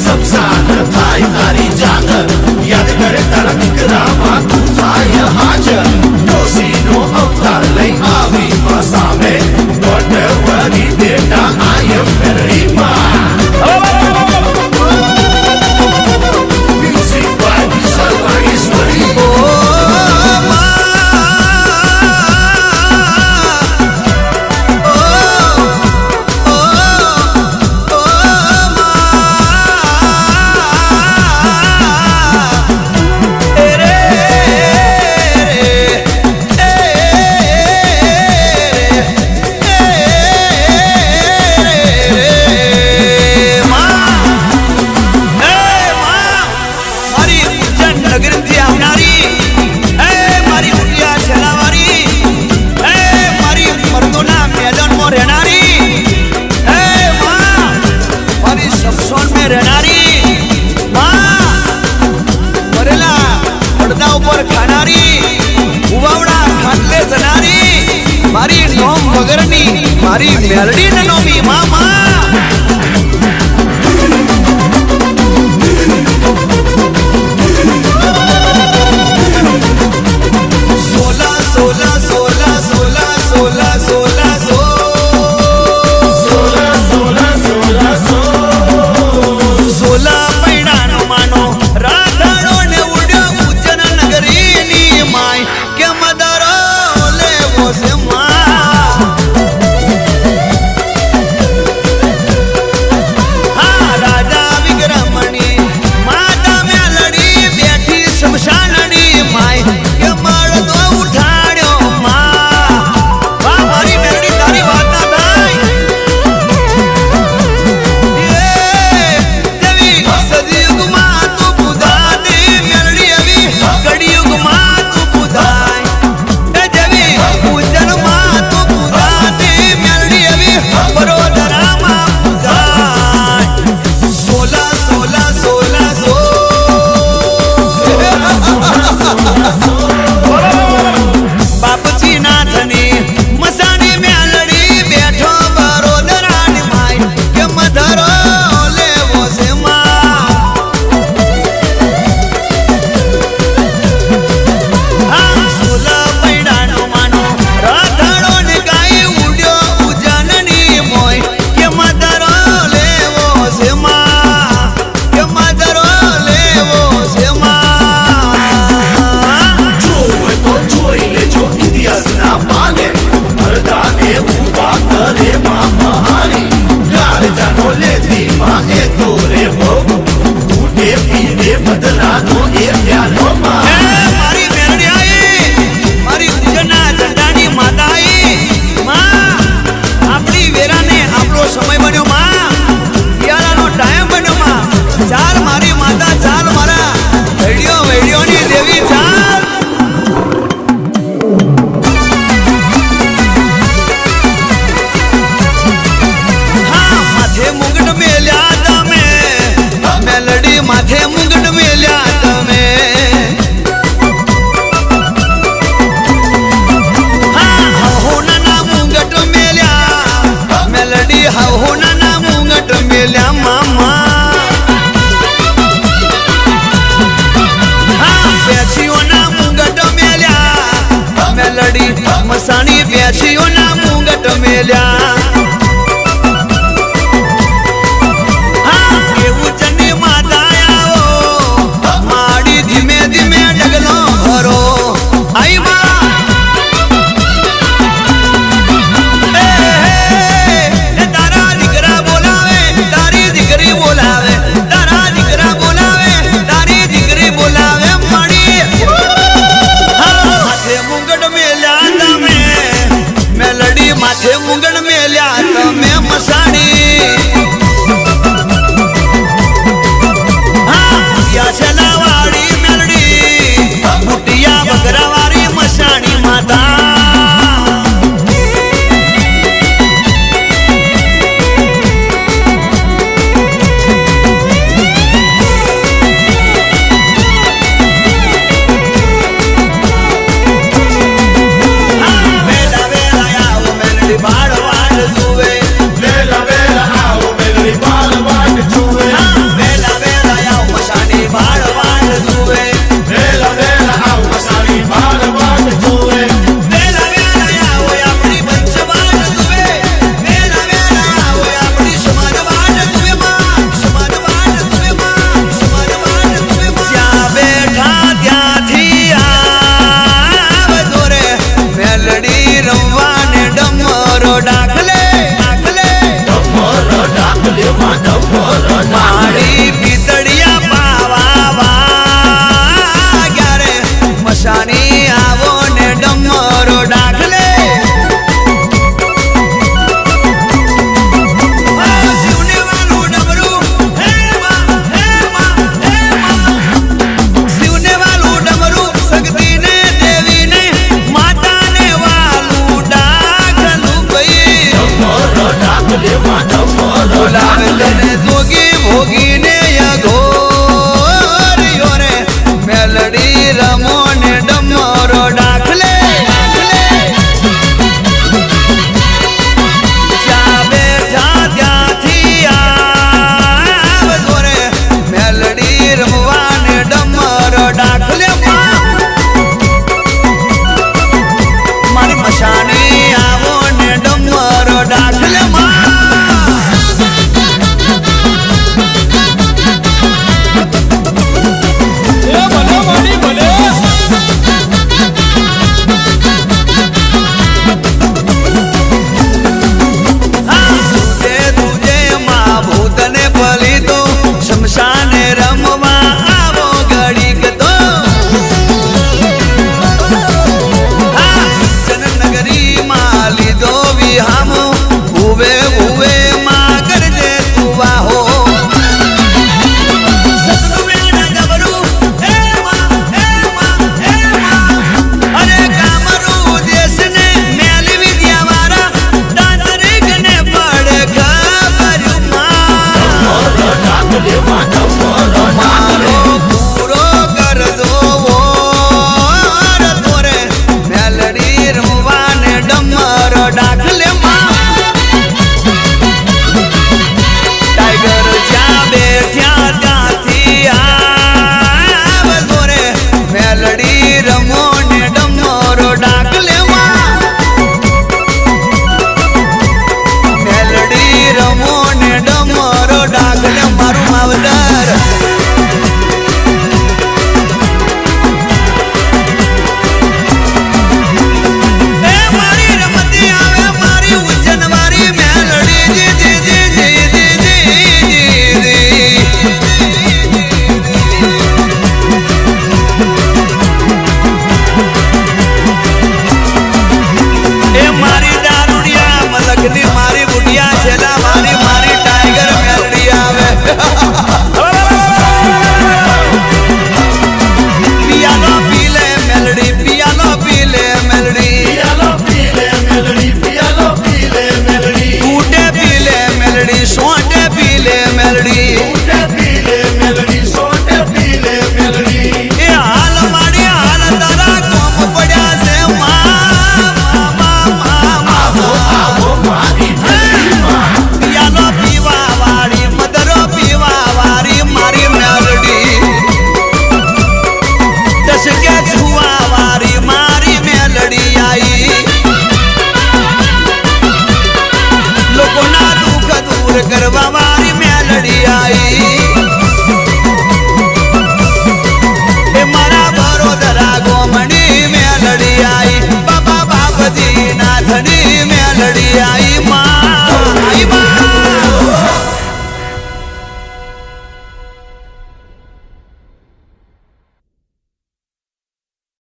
सब सागर थाई तारी जागर याद करे तारा दिकरामा तू थाय हाजर डोसी नो अवतार लई आवी मासा में डॉट वरी बेटा I am very music by सर्वा ईश्वरी मारी मेलडी न नोमी मामा सोला सोला सोला सोला सोला सोला सोला सोला सोला सोला पैडा नो मानो राधाड़ो ने उड्यो उज्जैन नगरी नी माय के मदरो ले वो से मसानी प्याचियों ना मुंगट मेल्या हाँ केवु चन्नी माता आओ माड़ी धीमे धीमे डगलो भरो आई माँ तारा दिकरा बोलावे तारी दिकरी बोलावे तारा दिकरा बोलावे तारी दिकरी बोलावे माड़ी हाँ हाथे मुंगट मेल्या माथे मुंगन में કરવા વાળી મેલડી આઈ એ મારા બરોદરા ગોમણી મેલડી આઈ બાબા બાપજી નાથની મેલડી